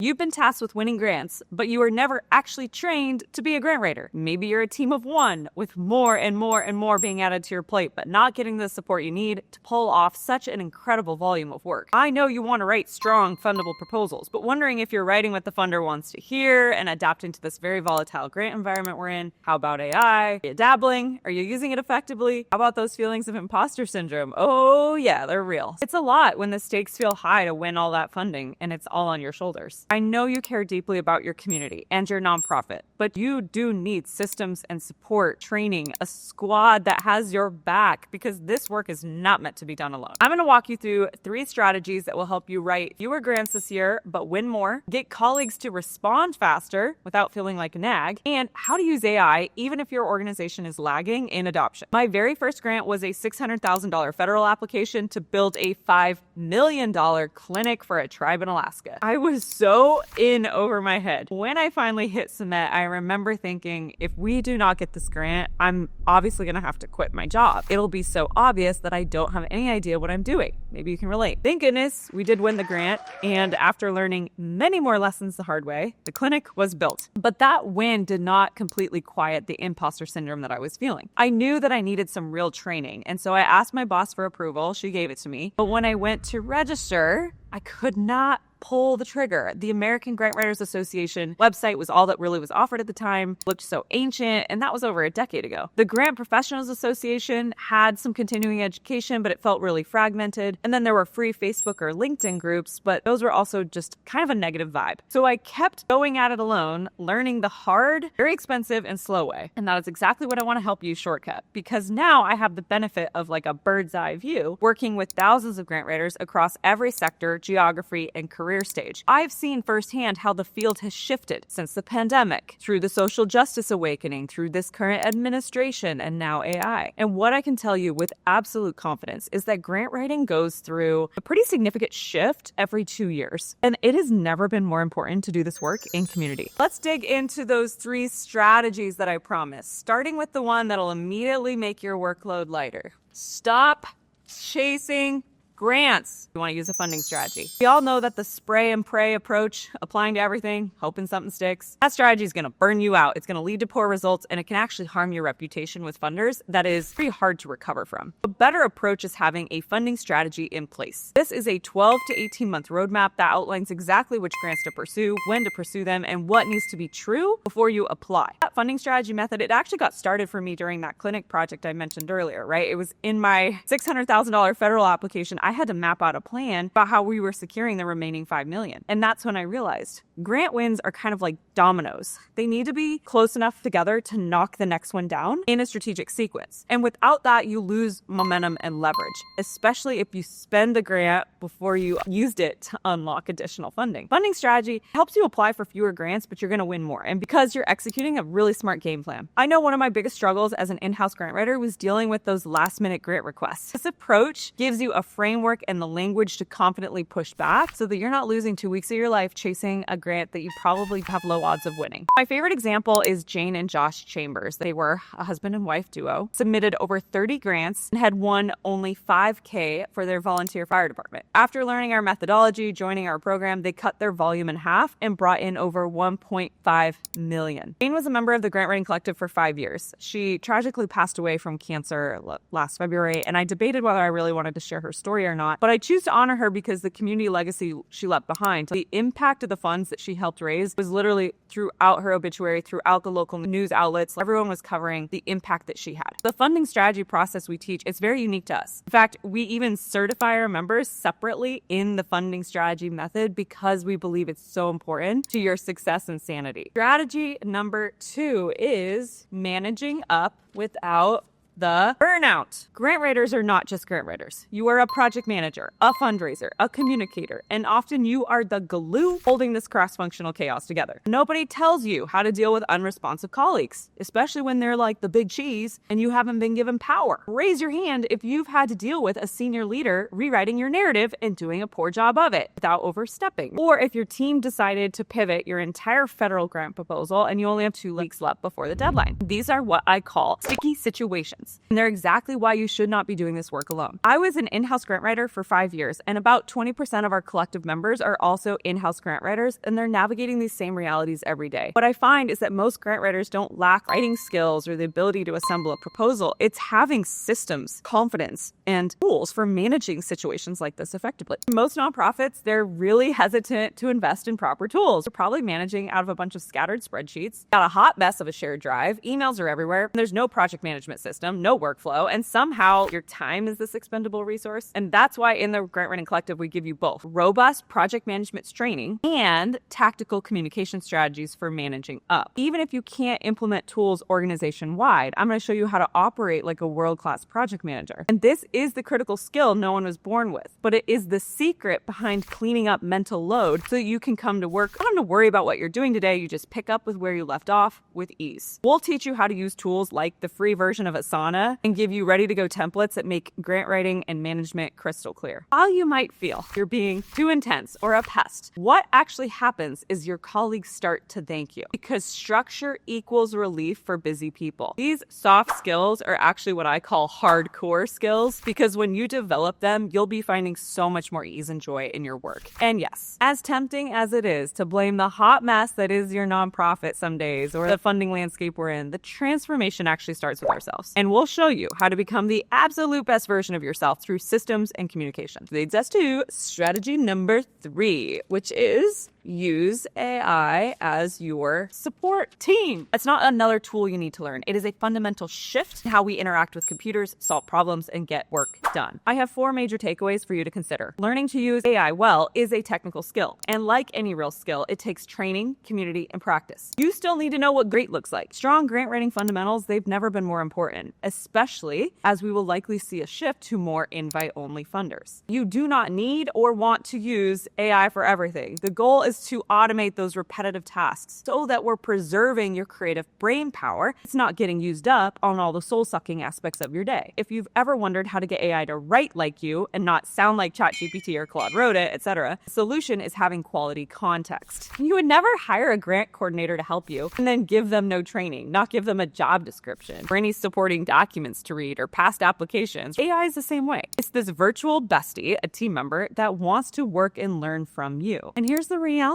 You've been tasked with winning grants, but you were never actually trained to be a grant writer. Maybe you're a team of one with more and more and more being added to your plate, but not getting the support you need to pull off such an incredible volume of work. I know you want to write strong, fundable proposals, but wondering if you're writing what the funder wants to hear and adapting to this very volatile grant environment we're in. How about AI? Are you dabbling? Are you using it effectively? How about those feelings of imposter syndrome? Oh yeah, they're real. It's a lot when the stakes feel high to win all that funding and it's all on your shoulders. I know you care deeply about your community and your nonprofit, but you do need systems and support, training, a squad that has your back, because this work is not meant to be done alone. I'm going to walk you through 3 strategies that will help you write fewer grants this year, but win more, get colleagues to respond faster without feeling like a nag, and how to use AI even if your organization is lagging in adoption. My very first grant was a $600,000 federal application to build a $5 million clinic for a tribe in Alaska. I was so in over my head. When I finally hit submit, I remember thinking, if we do not get this grant, I'm obviously going to have to quit my job. It'll be so obvious that I don't have any idea what I'm doing. Maybe you can relate. Thank goodness we did win the grant, and after learning many more lessons the hard way, the clinic was built. But that win did not completely quiet the imposter syndrome that I was feeling. I knew that I needed some real training, and so I asked my boss for approval. She gave it to me. But when I went to register, I could not pull the trigger. The American Grant Writers Association website was all that really was offered at the time, looked so ancient, and that was over a decade ago. The Grant Professionals Association had some continuing education, but it felt really fragmented. And then there were free Facebook or LinkedIn groups, but those were also just kind of a negative vibe. So I kept going at it alone, learning the hard, very expensive, and slow way. And that is exactly what I want to help you shortcut, because now I have the benefit of like a bird's eye view, working with thousands of grant writers across every sector, geography, and career stage. I've seen firsthand how the field has shifted since the pandemic, through the social justice awakening, through this current administration, and now AI. And what I can tell you with absolute confidence is that grant writing goes through a pretty significant shift every 2 years. And it has never been more important to do this work in community. Let's dig into those 3 strategies that I promised, starting with the one that'll immediately make your workload lighter. Stop chasing grants. You want to use a funding strategy. We all know that the spray and pray approach, applying to everything, hoping something sticks, that strategy is going to burn you out. It's going to lead to poor results, and it can actually harm your reputation with funders that is pretty hard to recover from. A better approach is having a funding strategy in place. This is a 12 to 18 month roadmap that outlines exactly which grants to pursue, when to pursue them, and what needs to be true before you apply. That funding strategy method, it actually got started for me during that clinic project I mentioned earlier, right? It was in my $600,000 federal application. I had to map out a plan about how we were securing the remaining $5 million. And that's when I realized grant wins are kind of like dominoes. They need to be close enough together to knock the next one down in a strategic sequence. And without that, you lose momentum and leverage, especially if you spend the grant before you used it to unlock additional funding. Funding strategy helps you apply for fewer grants, but you're going to win more. And because you're executing a really smart game plan. I know one of my biggest struggles as an in-house grant writer was dealing with those last-minute grant requests. This approach gives you a framework and the language to confidently push back so that you're not losing 2 weeks of your life chasing a grant that you probably have low odds of winning. My favorite example is Jane and Josh Chambers. They were a husband and wife duo, submitted over 30 grants, and had won only $5,000 for their volunteer fire department. After learning our methodology, joining our program, they cut their volume in half and brought in over $1.5 million. Jane was a member of the Grant Writing Collective for 5 years. She tragically passed away from cancer last February, and I debated whether I really wanted to share her story or not, but I choose to honor her because the community legacy she left behind, the impact of the funds that she helped raise was literally throughout her obituary, throughout the local news outlets. Everyone was covering the impact that she had. The funding strategy process we teach is very unique to us. In fact, we even certify our members separately in the funding strategy method because we believe it's so important to your success and sanity. Strategy number 2 is managing up without the burnout. Grant writers are not just grant writers. You are a project manager, a fundraiser, a communicator, and often you are the glue holding this cross-functional chaos together. Nobody tells you how to deal with unresponsive colleagues, especially when they're like the big cheese and you haven't been given power. Raise your hand if you've had to deal with a senior leader rewriting your narrative and doing a poor job of it without overstepping. Or if your team decided to pivot your entire federal grant proposal and you only have 2 weeks left before the deadline. These are what I call sticky situations. months. And they're exactly why you should not be doing this work alone. I was an in-house grant writer for 5 years, and about 20% of our collective members are also in-house grant writers, and they're navigating these same realities every day. What I find is that most grant writers don't lack writing skills or the ability to assemble a proposal. It's having systems, confidence, and tools for managing situations like this effectively. Most nonprofits, they're really hesitant to invest in proper tools. They're probably managing out of a bunch of scattered spreadsheets, got a hot mess of a shared drive, emails are everywhere, there's no project management system, no workflow, and somehow your time is this expendable resource. And that's why in the Grant Writing Collective, we give you both robust project management training and tactical communication strategies for managing up. Even if you can't implement tools organization-wide, I'm going to show you how to operate like a world-class project manager. And this is the critical skill no one was born with, but it is the secret behind cleaning up mental load so that you can come to work. You don't have to worry about what you're doing today. You just pick up with where you left off with ease. We'll teach you how to use tools like the free version of Asana and give you ready-to-go templates that make grant writing and management crystal clear. While you might feel you're being too intense or a pest, what actually happens is your colleagues start to thank you because structure equals relief for busy people. These soft skills are actually what I call hardcore skills because when you develop them, you'll be finding so much more ease and joy in your work. And yes, as tempting as it is to blame the hot mess that is your nonprofit some days or the funding landscape we're in, the transformation actually starts with ourselves. And we'll show you how to become the absolute best version of yourself through systems and communication. Leads us to strategy number 3, which is use AI as your support team. It's not another tool you need to learn. It is a fundamental shift in how we interact with computers, solve problems, and get work done. I have 4 major takeaways for you to consider. Learning to use AI well is a technical skill. And like any real skill, it takes training, community, and practice. You still need to know what great looks like. Strong grant writing fundamentals, they've never been more important, especially as we will likely see a shift to more invite-only funders. You do not need or want to use AI for everything. The goal is to automate those repetitive tasks so that we're preserving your creative brain power. It's not getting used up on all the soul-sucking aspects of your day. If you've ever wondered how to get AI to write like you and not sound like ChatGPT or Claude wrote it, etc., the solution is having quality context. You would never hire a grant coordinator to help you and then give them no training, not give them a job description or any supporting documents to read or past applications. AI is the same way. It's this virtual bestie, a team member that wants to work and learn from you. And here's the reality.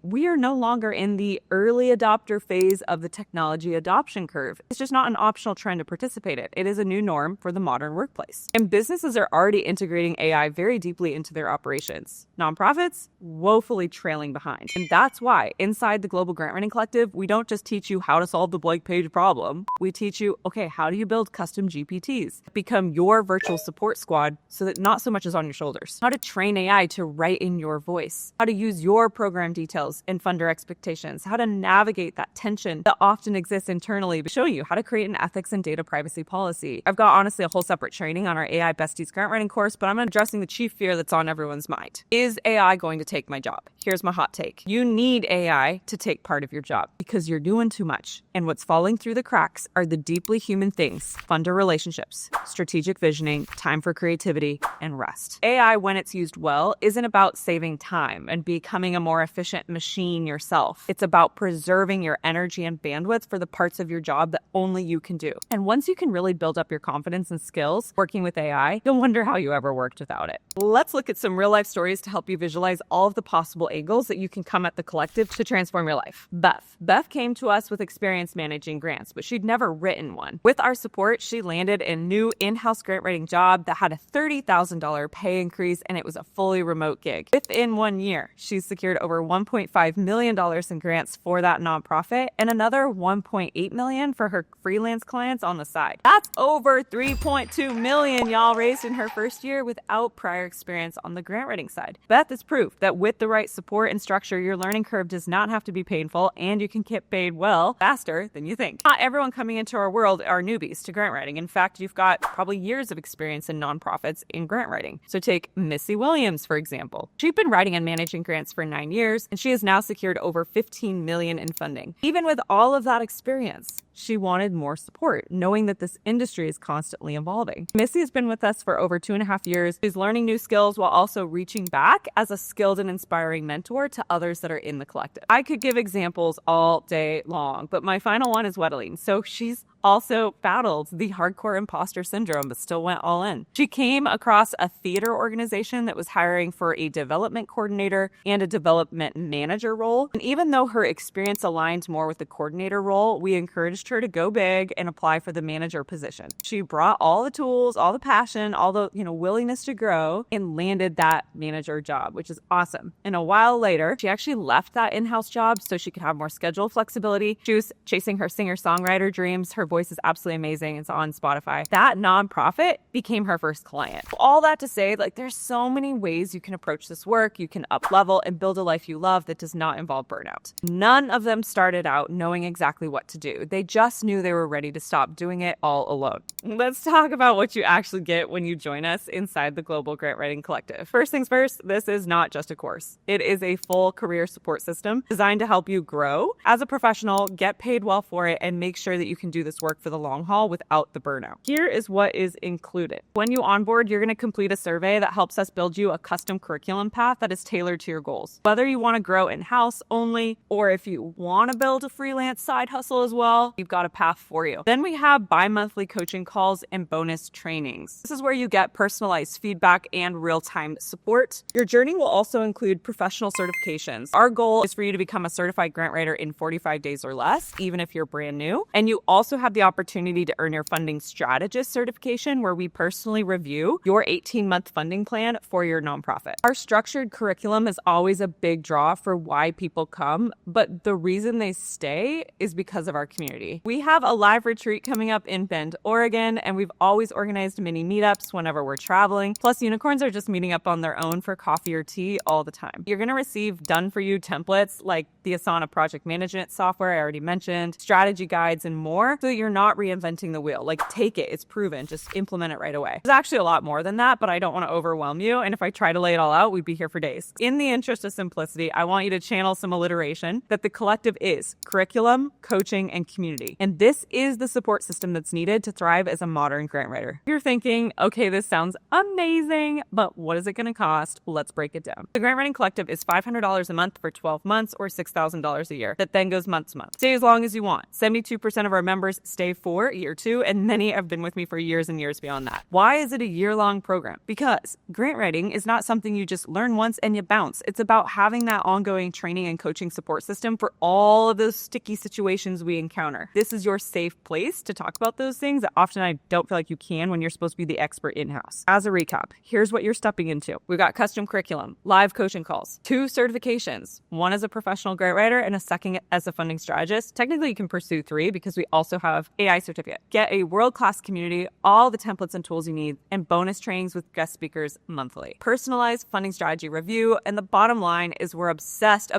We are no longer in the early adopter phase of the technology adoption curve. It's just not an optional trend to participate in. It is a new norm for the modern workplace. And businesses are already integrating AI very deeply into their operations. Nonprofits, woefully trailing behind. And that's why inside the Global Grant Writing Collective, we don't just teach you how to solve the blank page problem. We teach you, okay, how do you build custom GPTs? Become your virtual support squad so that not so much is on your shoulders. How to train AI to write in your voice. How to use your program details and funder expectations. How to navigate that tension that often exists internally, but showing you how to create an ethics and data privacy policy. I've got honestly a whole separate training on our AI Besties grant writing course, but I'm addressing the chief fear that's on everyone's mind. Is AI going to take my job? Here's my hot take. You need AI to take part of your job because you're doing too much. And what's falling through the cracks are the deeply human things: funder relationships, strategic visioning, time for creativity, and rest. AI, when it's used well, isn't about saving time and becoming a more efficient machine yourself. It's about preserving your energy and bandwidth for the parts of your job that only you can do. And once you can really build up your confidence and skills working with AI, you'll wonder how you ever worked without it. Let's look at some real life stories to help you visualize all of the possible angles that you can come at the collective to transform your life. Beth came to us with experience managing grants, but she'd never written one. With our support, she landed a new in-house grant writing job that had a $30,000 pay increase, and it was a fully remote gig. Within 1 year, she's secured over $1.5 million in grants for that nonprofit and another $1.8 million for her freelance clients on the side. That's over $3.2 million y'all raised in her first year without prior experience on the grant writing side. Beth is proof that with the right support and structure, your learning curve does not have to be painful and you can get paid well faster than you think. Not everyone coming into our world are newbies to grant writing. In fact, you've got probably years of experience in nonprofits in grant writing. So take Missy Williams, for example. She's been writing and managing grants for 9 years, and she has now secured over $15 million in funding. Even with all of that experience, She wanted more support, knowing that this industry is constantly evolving. Missy has been with us for over 2.5 years. She's learning new skills while also reaching back as a skilled and inspiring mentor to others that are in the collective. I could give examples all day long, but my final one is Wedeline. So she's also battled the hardcore imposter syndrome, but still went all in. She came across a theater organization that was hiring for a development coordinator and a development manager role. And even though her experience aligned more with the coordinator role, we encouraged her to go big and apply for the manager position. She brought all the tools, all the passion, all the, willingness to grow and landed that manager job, which is awesome. And a while later, she actually left that in-house job so she could have more schedule flexibility. She was chasing her singer-songwriter dreams. Her voice is absolutely amazing. It's on Spotify. That nonprofit became her first client. All that to say, there's so many ways you can approach this work. You can up level and build a life you love that does not involve burnout. None of them started out knowing exactly what to do. They just knew they were ready to stop doing it all alone. Let's talk about what you actually get when you join us inside the Global Grant Writing Collective. First things first, this is not just a course. It is a full career support system designed to help you grow as a professional, get paid well for it, and make sure that you can do this work for the long haul without the burnout. Here is what is included. When you onboard, you're going to complete a survey that helps us build you a custom curriculum path that is tailored to your goals. Whether you want to grow in-house only, or if you want to build a freelance side hustle as well, we've got a path for you. Then we have bi-monthly coaching calls and bonus trainings. This is where you get personalized feedback and real-time support. Your journey will also include professional certifications. Our goal is for you to become a certified grant writer in 45 days or less, even if you're brand new. And you also have the opportunity to earn your funding strategist certification, where we personally review your 18-month funding plan for your nonprofit. Our structured curriculum is always a big draw for why people come, but the reason they stay is because of our community. We have a live retreat coming up in Bend, Oregon, and we've always organized mini meetups whenever we're traveling. Plus, unicorns are just meeting up on their own for coffee or tea all the time. You're going to receive done-for-you templates like the Asana project management software I already mentioned, strategy guides, and more, so that you're not reinventing the wheel. Take it, it's proven, just implement it right away. There's actually a lot more than that, but I don't want to overwhelm you, and if I try to lay it all out, we'd be here for days. In the interest of simplicity, I want you to channel some alliteration that the collective is curriculum, coaching, and community. And this is the support system that's needed to thrive as a modern grant writer. You're thinking, okay, this sounds amazing, but what is it going to cost? Let's break it down. The Grant Writing Collective is $500 a month for 12 months or $6,000 a year. That then goes month to month. Stay as long as you want. 72% of our members stay for year 2, and many have been with me for years and years beyond that. Why is it a year-long program? Because grant writing is not something you just learn once and you bounce. It's about having that ongoing training and coaching support system for all of those sticky situations we encounter. This is your safe place to talk about those things that often I don't feel like you can when you're supposed to be the expert in-house. As a recap, here's what you're stepping into. We've got custom curriculum, live coaching calls, 2 certifications, one as a professional grant writer and a second as a funding strategist. Technically, you can pursue 3 because we also have AI certificate. Get a world-class community, all the templates and tools you need, and bonus trainings with guest speakers monthly. Personalized funding strategy review, and the bottom line is we're obsessed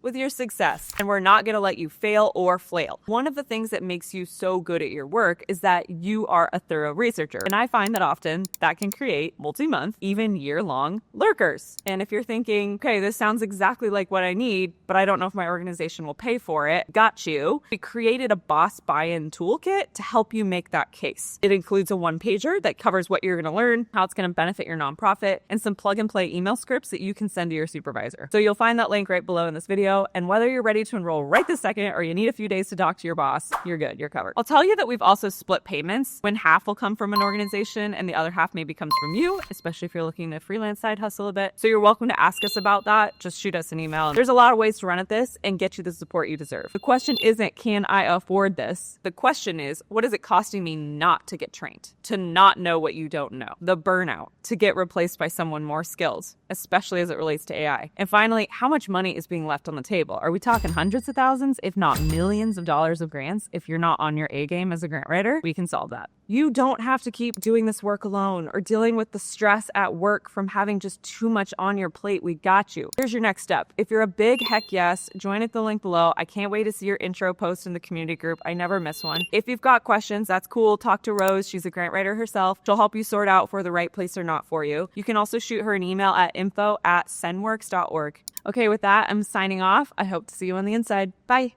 with your success, and we're not going to let you fail or flail. One of the things that makes you so good at your work is that you are a thorough researcher, and I find that often that can create multi-month, even year-long lurkers. And if you're thinking, okay, this sounds exactly like what I need, but I don't know if my organization will pay for it, got you. We created a boss buy-in toolkit to help you make that case. It includes a 1-pager that covers what you're going to learn, how it's going to benefit your nonprofit, and some plug-and-play email scripts that you can send to your supervisor. So you'll find that link right below in this video, and whether you're ready to enroll right this second or you need a few days to talk to your boss, you're good, you're covered. I'll tell you that we've also split payments when half will come from an organization and the other half maybe comes from you, especially if you're looking to freelance side hustle a bit. So you're welcome to ask us about that. Just shoot us an email. There's a lot of ways to run at this and get you the support you deserve. The question isn't, can I afford this? The question is, what is it costing me not to get trained? To not know what you don't know? The burnout, to get replaced by someone more skilled, especially as it relates to AI. And finally, how much money is being left on the table? Are we talking hundreds of thousands, if not millions of dollars of grants? If you're not on your A game as a grant writer, we can solve that. You don't have to keep doing this work alone or dealing with the stress at work from having just too much on your plate. We got you. Here's your next step. If you're a big heck yes, join at the link below. I can't wait to see your intro post in the community group. I never miss one. If you've got questions, that's cool. Talk to Rose. She's a grant writer herself. She'll help you sort out if we're the right place or not for you. You can also shoot her an email at info@sendworks.org. Okay, with that, I'm signing off. I hope to see you on the inside. Bye.